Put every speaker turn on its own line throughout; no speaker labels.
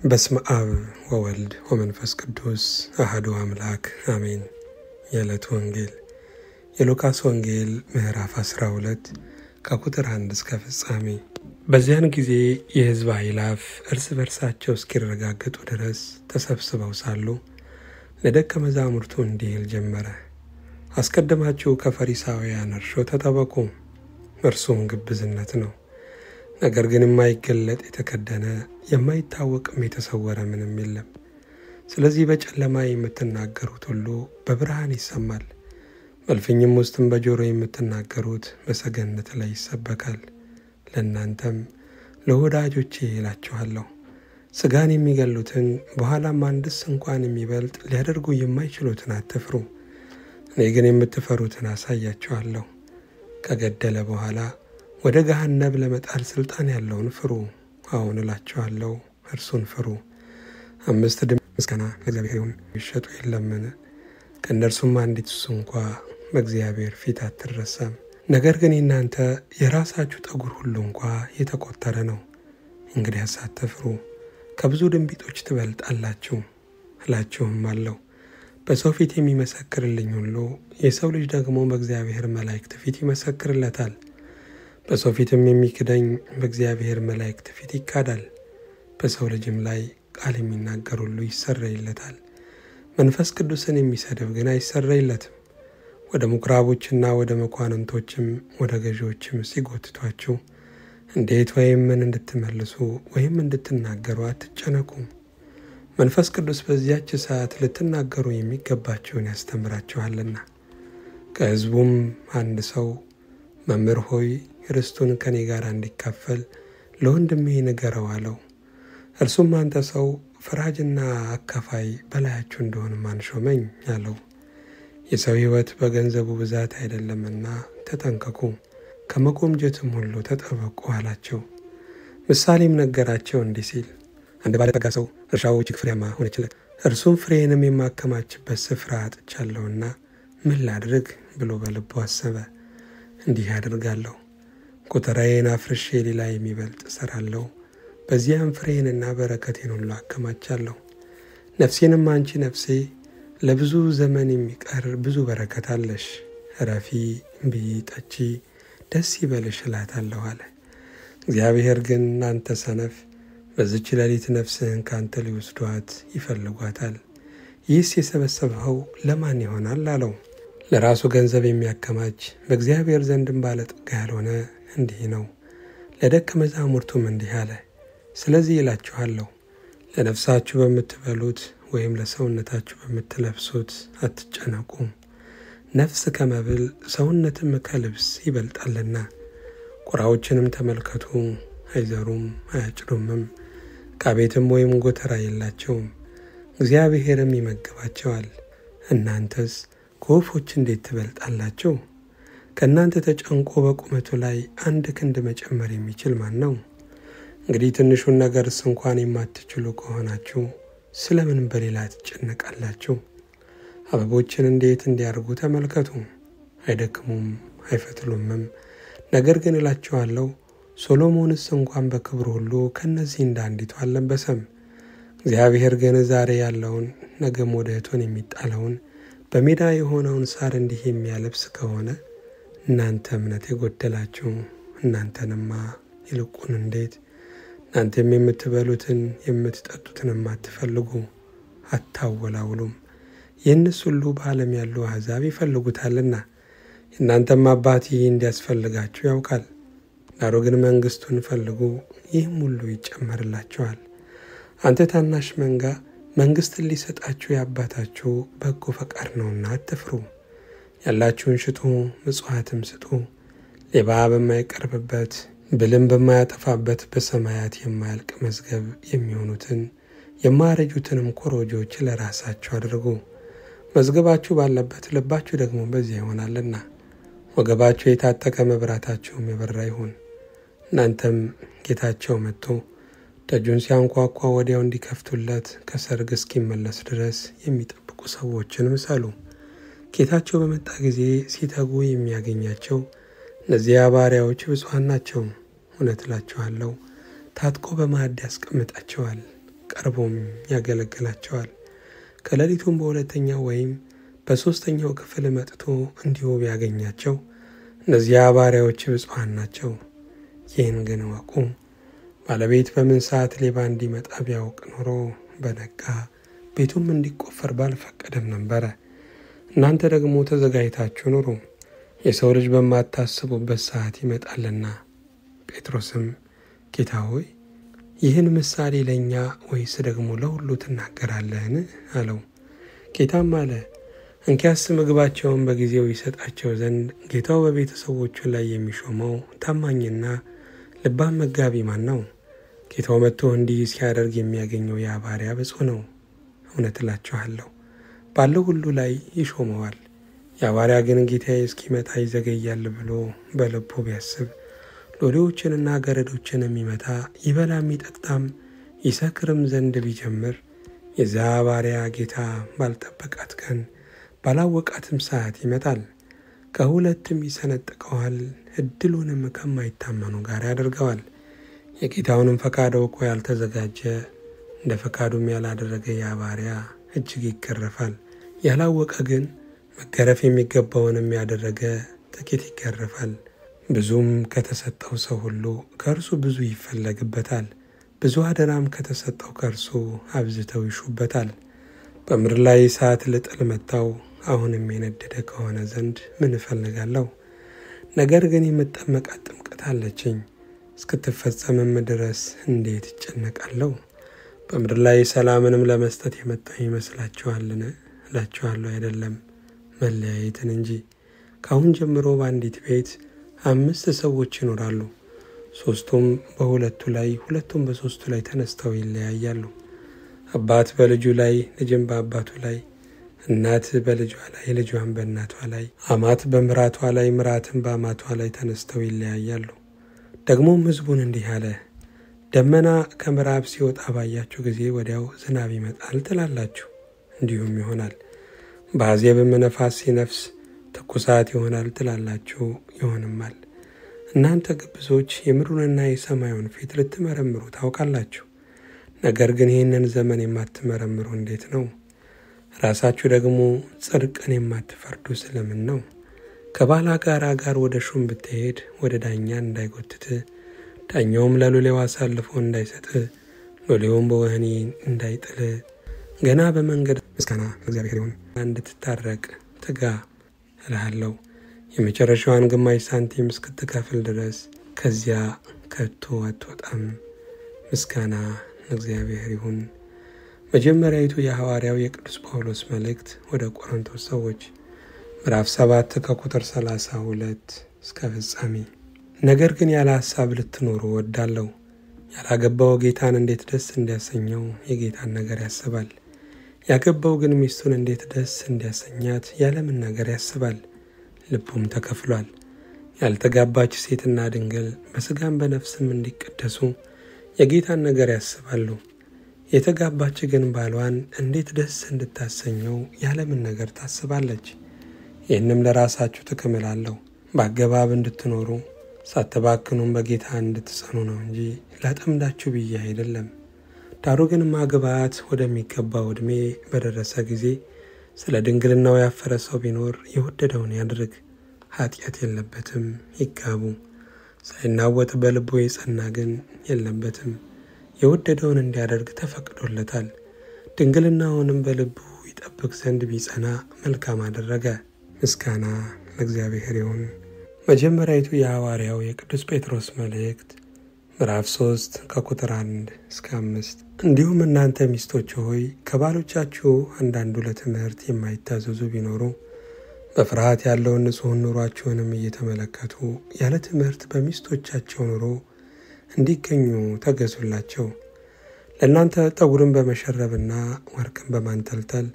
በስመ አብ ወወልድ ወመንፈስ ቅዱስ አሐዱ አምላክ አሜን። የዕለቱ ወንጌል የሉቃስ ወንጌል ምዕራፍ 12 ከቁጥር 1 እስከ ፍጻሜ። በዚያን ጊዜ የሕዝብ አእላፍ እርስ በርሳቸው እስኪረጋገጡ ድረስ ተሰብስበው ሳሉ ለደቀ መዛሙርቱ እንዲህ ይል ጀመረ። አስቀድማችሁ ከፈሪሳውያን እርሾ ተጠበቁ፣ እርሱም ግብዝነት ነው። ነገር ግን የማይገለጥ የተከደነ የማይታወቅም የተሰወረ ምንም የለም። ስለዚህ በጨለማ የምትናገሩት ሁሉ በብርሃን ይሰማል፣ በእልፍኝም ውስጥም በጆሮ የምትናገሩት በሰገነት ላይ ይሰበካል። ለእናንተም ለወዳጆቼ እላችኋለሁ፣ ሥጋን የሚገሉትን በኋላም አንድስ እንኳን የሚበልጥ ሊያደርጉ የማይችሉትን አትፍሩ። እኔ ግን የምትፈሩትን አሳያችኋለሁ። ከገደለ በኋላ ወደ ገሃነም ለመጣል ሥልጣን ያለውን ፍሩ። አሁን እላችኋለሁ እርሱን ፍሩ። 5 ድምፅ ምስጋና ለእግዚአብሔር ይሁን ይሸጡ የለምን? ከእነርሱም አንዲቱስ እንኳ በእግዚአብሔር ፊት አትረሳም። ነገር ግን እናንተ የራሳችሁ ጠጉር ሁሉ እንኳ የተቆጠረ ነው። እንግዲያስ አትፍሩ፣ ከብዙ ድንቢጦች ትበልጣላችሁ እላችሁም አለው። በሰው ፊት የሚመሰክርልኝ ሁሉ የሰው ልጅ ደግሞ በእግዚአብሔር መላእክት ፊት ይመሰክርለታል። በሰው ፊትም የሚክደኝ በእግዚአብሔር መላእክት ፊት ይካዳል። በሰው ልጅም ላይ ቃል የሚናገር ሁሉ ይሰረይለታል። መንፈስ ቅዱስን የሚሰድብ ግን አይሰረይለትም። ወደ ምኵራቦችና ወደ መኳንንቶችም ወደ ገዢዎችም ሲጎትቷችሁ እንዴት ወይም ምን እንድትመልሱ ወይም እንድትናገሩ አትጨነቁ። መንፈስ ቅዱስ በዚያች ሰዓት ልትናገሩ የሚገባችሁን ያስተምራችኋልና። ከሕዝቡም አንድ ሰው መምህር ሆይ ርስቱን ከኔ ጋር እንዲካፈል ለወንድሜ ንገረው አለው። እርሱም አንተ ሰው ፈራጅና አካፋይ በላያችሁ እንደሆን ማን ሾመኝ አለው። የሰው ሕይወት በገንዘቡ ብዛት አይደለምና ተጠንቀቁ፣ ከመጎምጀትም ሁሉ ተጠበቁ አላቸው። ምሳሌም ነገራቸው እንዲህ ሲል፣ አንድ ባለጠጋ ሰው እርሻው እጅግ ፍሬያማ ሆነችለት። እርሱም ፍሬንም የማከማችበት ስፍራ አጥቻለሁና ምን ላድርግ ብሎ በልቡ አሰበ። እንዲህ አደርጋለሁ፣ ጎተራዬን አፍርሼ ሌላ የሚበልጥ እሠራለሁ፣ በዚያም ፍሬንና በረከቴን ሁሉ አከማቻለሁ። ነፍሴንም አንቺ ነፍሴ ለብዙ ዘመን የሚቀር ብዙ በረከት አለሽ፣ እረፊ፣ ብዪ፣ ጠጪ፣ ደስ ይበልሽ እላታለሁ አለ። እግዚአብሔር ግን አንተ ሰነፍ፣ በዚች ሌሊት ነፍስህን ከአንተ ሊወስዷት ይፈልጓታል። ይህስ የሰበሰብኸው ለማን ይሆናል አለው። ለራሱ ገንዘብ የሚያከማች በእግዚአብሔር ዘንድም ባለጠጋ ያልሆነ እንዲህ ነው። ለደቀ መዛሙርቱም እንዲህ አለ፣ ስለዚህ እላችኋለሁ ለነፍሳችሁ በምትበሉት ወይም ለሰውነታችሁ በምትለብሱት አትጨነቁ። ነፍስ ከመብል ሰውነትም ከልብስ ይበልጣልና። ቁራዎችንም ተመልከቱ፣ አይዘሩም አያጭዱምም፣ ዕቃ ወይም ጎተራ የላቸውም፣ እግዚአብሔርም ይመግባቸዋል። እናንተስ ከወፎች እንዴት ትበልጣላችሁ? ከእናንተ ተጨንቆ በቁመቱ ላይ 1 ክንድ መጨመር የሚችል ማን ነው? እንግዲህ ትንሹን ነገርስ እንኳን የማትችሉ ከሆናችሁ ስለምን በሌላ ትጨነቃላችሁ? አበቦችን እንዴት እንዲያርጉ ተመልከቱ፣ አይደክሙም አይፈትሉምም። ነገር ግን እላችኋለሁ ሶሎሞንስ እንኳን በክብሩ ሁሉ ከእነዚህ እንደ አንዲቱ አልለበሰም። እግዚአብሔር ግን ዛሬ ያለውን ነገም ወደ እቶን የሚጣለውን በሜዳ የሆነውን ሳር እንዲህ የሚያለብስ ከሆነ እናንተ እምነት የጎደላችሁ እናንተንማ ይልቁን እንዴት! እናንተም የምትበሉትን የምትጠጡትንም አትፈልጉ፣ አታወላውሉም። ይህንስ ሁሉ በዓለም ያሉ አሕዛብ ይፈልጉታልና እናንተም አባት ይህ እንዲያስፈልጋችሁ ያውቃል። ዳሩ ግን መንግሥቱን ፈልጉ፣ ይህም ሁሉ ይጨመርላችኋል። አንተ ታናሽ መንጋ፣ መንግሥትን ሊሰጣችሁ የአባታችሁ በጎ ፈቃድ ነውና አትፍሩ። ያላችሁን ሽጡ፣ ምጽዋትም ስጡ፣ ሌባ በማይቀርብበት ብልም በማያጠፋበት በሰማያት የማያልቅ መዝገብ የሚሆኑትን የማያረጁትንም ኮረጆዎች ለራሳችሁ አድርጉ። መዝገባችሁ ባለበት ልባችሁ ደግሞ በዚያ ይሆናልና። ወገባችሁ የታጠቀ መብራታችሁም የበራ ይሁን። እናንተም ጌታቸው መጥቶ ደጁን ሲያንኳኳ ወዲያው እንዲከፍቱለት ከሰርግ እስኪመለስ ድረስ የሚጠብቁ ሰዎችን ምሰሉ። ጌታቸው በመጣ ጊዜ ሲተጉ የሚያገኛቸው እነዚያ ባሪያዎች ብፁዓን ናቸው። እውነት እላችኋለሁ ታጥቆ በማዕድ ያስቀምጣቸዋል። ቀርቦም ያገለግላቸዋል። ከሌሊቱም በሁለተኛው ወይም በሦስተኛው ክፍል መጥቶ እንዲሁ ቢያገኛቸው እነዚያ ባሪያዎች ብፁዓን ናቸው። ይህን ግን እወቁ፣ ባለቤት በምን ሰዓት ሌባ እንዲመጣ ቢያውቅ ኖሮ በነጋ ቤቱም እንዲቆፈር ባልፈቀደም ነበረ። እናንተ ደግሞ ተዘጋጅታችሁ ኑሩ፣ የሰው ልጅ በማታስቡበት ሰዓት ይመጣልና። ጴጥሮስም ጌታ ሆይ ይህን ምሳሌ ለእኛ ወይስ ደግሞ ለሁሉ ትናገራለህን? አለው። ጌታም አለ፣ እንኪያስ ምግባቸውን በጊዜው ይሰጣቸው ዘንድ ጌታው በቤተሰቦቹ ላይ የሚሾመው ታማኝና ልባም መጋቢ ማን ነው? ጌታው መጥቶ እንዲህ ሲያደርግ የሚያገኘው ያ ባሪያ ብፁዕ ነው። እውነት እላችኋለሁ ባለው ሁሉ ላይ ይሾመዋል። ያ ባሪያ ግን ጌታዬ እስኪመጣ ይዘገያል ብሎ በልቡ ቢያስብ ሎሌዎችንና ገረዶችን የሚመታ ይበላም ይጠጣም ይሰክርም ዘንድ ቢጀምር የዛ ባሪያ ጌታ ባልጠበቃት ቀን ባላወቃትም ሰዓት ይመጣል፣ ከሁለትም ይሰነጥቀዋል፣ ዕድሉንም ከማይታመኑ ጋር ያደርገዋል። የጌታውንም ፈቃድ አውቆ ያልተዘጋጀ እንደ ፈቃዱም ያላደረገ ያ ባሪያ እጅግ ይገረፋል። ያላወቀ ግን መገረፍ የሚገባውንም ያደረገ ጥቂት ይገረፋል። ብዙም ከተሰጠው ሰው ሁሉ ከእርሱ ብዙ ይፈለግበታል፣ ብዙ አደራም ከተሰጠው ከእርሱ አብዝተው ይሹበታል። በምድር ላይ እሳት ልጥል መጣው፣ አሁንም የነደደ ከሆነ ዘንድ ምን እፈልጋለሁ? ነገር ግን የምጠመቃት ጥምቀት አለችኝ፣ እስክትፈጸምም ድረስ እንዴት እጨነቃለሁ? በምድር ላይ ሰላምንም ለመስጠት የመጣሁ ይመስላችኋልን? እላችኋለሁ አይደለም፣ መለያየትን እንጂ። ከአሁን ጀምሮ በአንዲት ቤት 5 ሰዎች ይኖራሉ፣ 3ቱም በሁለቱ ላይ 2ቱም በ3ቱ ላይ ተነስተው ይለያያሉ። አባት በልጁ ላይ፣ ልጅም በአባቱ ላይ፣ እናት በልጇ ላይ፣ ልጇም በእናቷ ላይ፣ አማት በምራቷ ላይ፣ ምራትም በአማቷ ላይ ተነስተው ይለያያሉ። ደግሞም ሕዝቡን እንዲህ አለ፣ ደመና ከምዕራብ ሲወጣ ባያችሁ ጊዜ ወዲያው ዝናብ ይመጣል ትላላችሁ፣ እንዲሁም ይሆናል። በአዜብም ነፋስ ሲነፍስ ትኩሳት ይሆናል ትላላችሁ፣ ይሆንማል። እናንተ ግብዞች የምድሩንና የሰማዩን ፊት ልትመረምሩ ታውቃላችሁ። ነገር ግን ይህንን ዘመን የማትመረምሩ እንዴት ነው? ራሳችሁ ደግሞ ጽድቅን የማትፈርዱ ስለምን ነው? ከባላጋራ ጋር ወደ ሹም ብትሄድ ወደ ዳኛ እንዳይጎትት፣ ዳኛውም ለሎሌው አሳልፎ እንዳይሰጥ፣ ሎሌውም በወህኒ እንዳይጥል፣ ገና በመንገድ ምስጋና ለእግዚአብሔር ይሁን እንድትታረቅ ትጋ እልሃለሁ። የመጨረሻዋን ግማሽ ሳንቲም እስክትከፍል ድረስ ከዚያ ከቶ አትወጣም። ምስጋና ለእግዚአብሔር ይሁን። መጀመሪያዊቱ የሐዋርያው የቅዱስ ጳውሎስ መልእክት ወደ ቆሮንቶስ ሰዎች ምዕራፍ 7 ከቁጥር 32 እስከ ፍጻሜ። ነገር ግን ያለ ሐሳብ ልትኖሩ እወዳለሁ። ያላገባው ጌታን እንዴት ደስ እንዲያሰኘው የጌታን ነገር ያስባል። ያገባው ግን ሚስቱን እንዴት ደስ እንዲያሰኛት ያለምን ነገር ያስባል፣ ልቡም ተከፍሏል። ያልተጋባች ሴትና ድንግል በሥጋም በነፍስም እንዲቀደሱ የጌታን ነገር ያስባሉ። የተጋባች ግን ባሏን እንዴት ደስ እንድታሰኘው ያለምን ነገር ታስባለች። ይህንም ለራሳችሁ ጥቅም እላለሁ፣ በአገባብ እንድትኖሩ ሳትባክኑም በጌታ እንድትጸኑ ነው እንጂ ላጠምዳችሁ ብዬ አይደለም። ዳሩ ግን ማግባት ወደሚገባው ዕድሜ በደረሰ ጊዜ ስለ ድንግልናው ያፈረ ሰው ቢኖር የወደደውን ያድርግ፣ ኃጢአት የለበትም፣ ይጋቡ። ሳይናወጥ በልቡ የጸና ግን የለበትም፣ የወደደውን እንዲያደርግ ተፈቅዶለታል። ድንግልናውንም በልቡ ይጠብቅ ዘንድ ቢጸና መልካም አደረገ። ምስጋና ለእግዚአብሔር ይሁን። መጀመሪያዊቱ የሐዋርያው የቅዱስ ጴጥሮስ መልእክት ምዕራፍ 3 ከቁጥር 1 እስከ 5። እንዲሁም እናንተ ሚስቶች ሆይ ከባሎቻችሁ አንዳንዱ ለትምህርት የማይታዘዙ ቢኖሩ በፍርሃት ያለውን ንጹሕ ኑሯችሁንም እየተመለከቱ ያለ ትምህርት በሚስቶቻቸው ኑሮ እንዲገኙ ተገዙላቸው። ለእናንተ ጠጉርን በመሸረብና ወርቅን በማንጠልጠል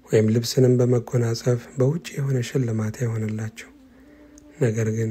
ወይም ልብስንም በመጎናጸፍ በውጭ የሆነ ሽልማት አይሆንላችሁ። ነገር ግን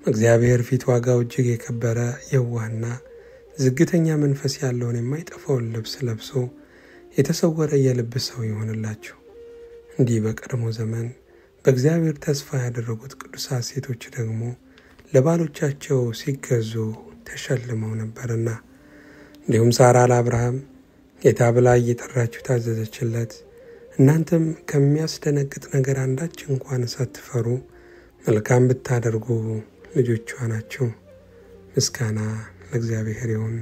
እግዚአብሔር ፊት ዋጋው እጅግ የከበረ የዋህና ዝግተኛ መንፈስ ያለውን የማይጠፋውን ልብስ ለብሶ የተሰወረ የልብ ሰው ይሆንላችሁ። እንዲህ በቀድሞ ዘመን በእግዚአብሔር ተስፋ ያደረጉት ቅዱሳት ሴቶች ደግሞ ለባሎቻቸው ሲገዙ ተሸልመው ነበርና፣ እንዲሁም ሳራ ለአብርሃም ጌታ ብላ እየጠራችሁ ታዘዘችለት። እናንተም ከሚያስደነግጥ ነገር አንዳች እንኳን ሳትፈሩ መልካም ብታደርጉ ልጆቿ ናችሁ። ምስጋና ለእግዚአብሔር ይሁን።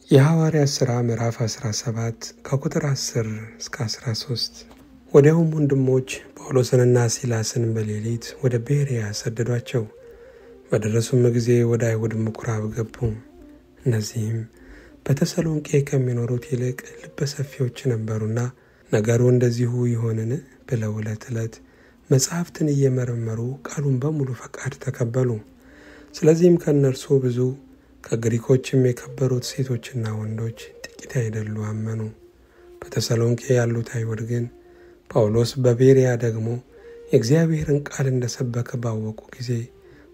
የሐዋርያት ሥራ ምዕራፍ 17 ከቁጥር 10 እስከ 13። ወዲያውም ወንድሞች ጳውሎስንና ሲላስን በሌሊት ወደ ቤርያ ሰደዷቸው። በደረሱም ጊዜ ወደ አይሁድ ምኵራብ ገቡ። እነዚህም በተሰሎንቄ ከሚኖሩት ይልቅ ልበ ሰፊዎች ነበሩና ነገሩ እንደዚሁ ይሆንን ብለው ዕለት ዕለት መጻሕፍትን እየመረመሩ ቃሉን በሙሉ ፈቃድ ተቀበሉ። ስለዚህም ከእነርሱ ብዙ ከግሪኮችም የከበሩት ሴቶችና ወንዶች ጥቂት አይደሉ አመኑ። በተሰሎንቄ ያሉት አይሁድ ግን ጳውሎስ በቤርያ ደግሞ የእግዚአብሔርን ቃል እንደሰበከ ባወቁ ጊዜ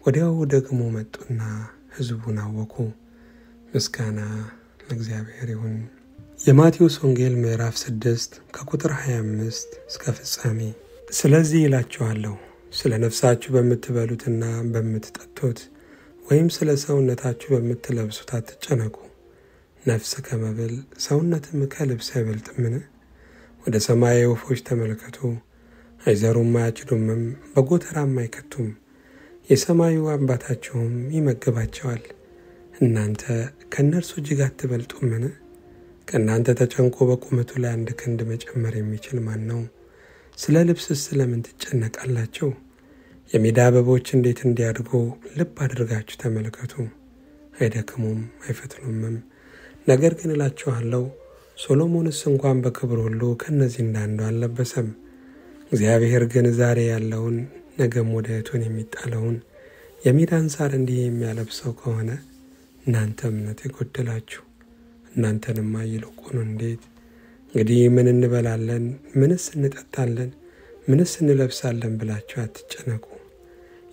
ወዲያው ደግሞ መጡና ሕዝቡን አወኩ። ምስጋና ለእግዚአብሔር ይሁን። የማቴዎስ ወንጌል ምዕራፍ 6 ከቁጥር 25 እስከ ፍጻሜ። ስለዚህ እላችኋለሁ ስለ ነፍሳችሁ በምትበሉትና በምትጠጡት ወይም ስለ ሰውነታችሁ በምትለብሱት አትጨነቁ። ነፍስ ከመብል ሰውነትም ከልብስ አይበልጥምን? ወደ ሰማይ ወፎች ተመልከቱ። አይዘሩም አያጭዱምም፣ በጎተራም አይከቱም፣ የሰማዩ አባታችሁም ይመግባቸዋል። እናንተ ከእነርሱ እጅግ አትበልጡምን? ከእናንተ ተጨንቆ በቁመቱ ላይ 1 ክንድ መጨመር የሚችል ማን ነው? ስለ ልብስስ ስለምን ትጨነቃላችሁ? የሜዳ አበቦች እንዴት እንዲያድጉ ልብ አድርጋችሁ ተመልከቱ። አይደክሙም አይፈትሉምም። ነገር ግን እላችኋለሁ ሶሎሞንስ እንኳን በክብር ሁሉ ከእነዚህ እንዳንዱ አልለበሰም። እግዚአብሔር ግን ዛሬ ያለውን ነገም ወደ እቶን የሚጣለውን የሜዳን ሳር እንዲህ የሚያለብሰው ከሆነ እናንተ እምነት የጎደላችሁ እናንተንማ ይልቁኑ እንዴት! እንግዲህ ምን እንበላለን፣ ምንስ እንጠጣለን፣ ምንስ እንለብሳለን ብላችሁ አትጨነቁ።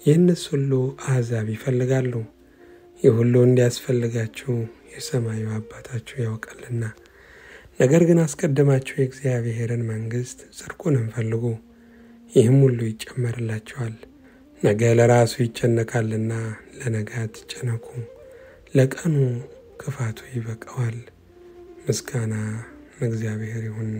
ይህንስ ሁሉ አሕዛብ ይፈልጋሉ። ይህ ሁሉ እንዲያስፈልጋችሁ የሰማዩ አባታችሁ ያውቃልና። ነገር ግን አስቀድማችሁ የእግዚአብሔርን መንግሥት ጽድቁንም ፈልጉ፣ ይህም ሁሉ ይጨመርላችኋል። ነገ ለራሱ ይጨነቃልና ለነገ አትጨነቁ፣ ለቀኑ ክፋቱ ይበቃዋል። ምስጋና ለእግዚአብሔር ይሁን።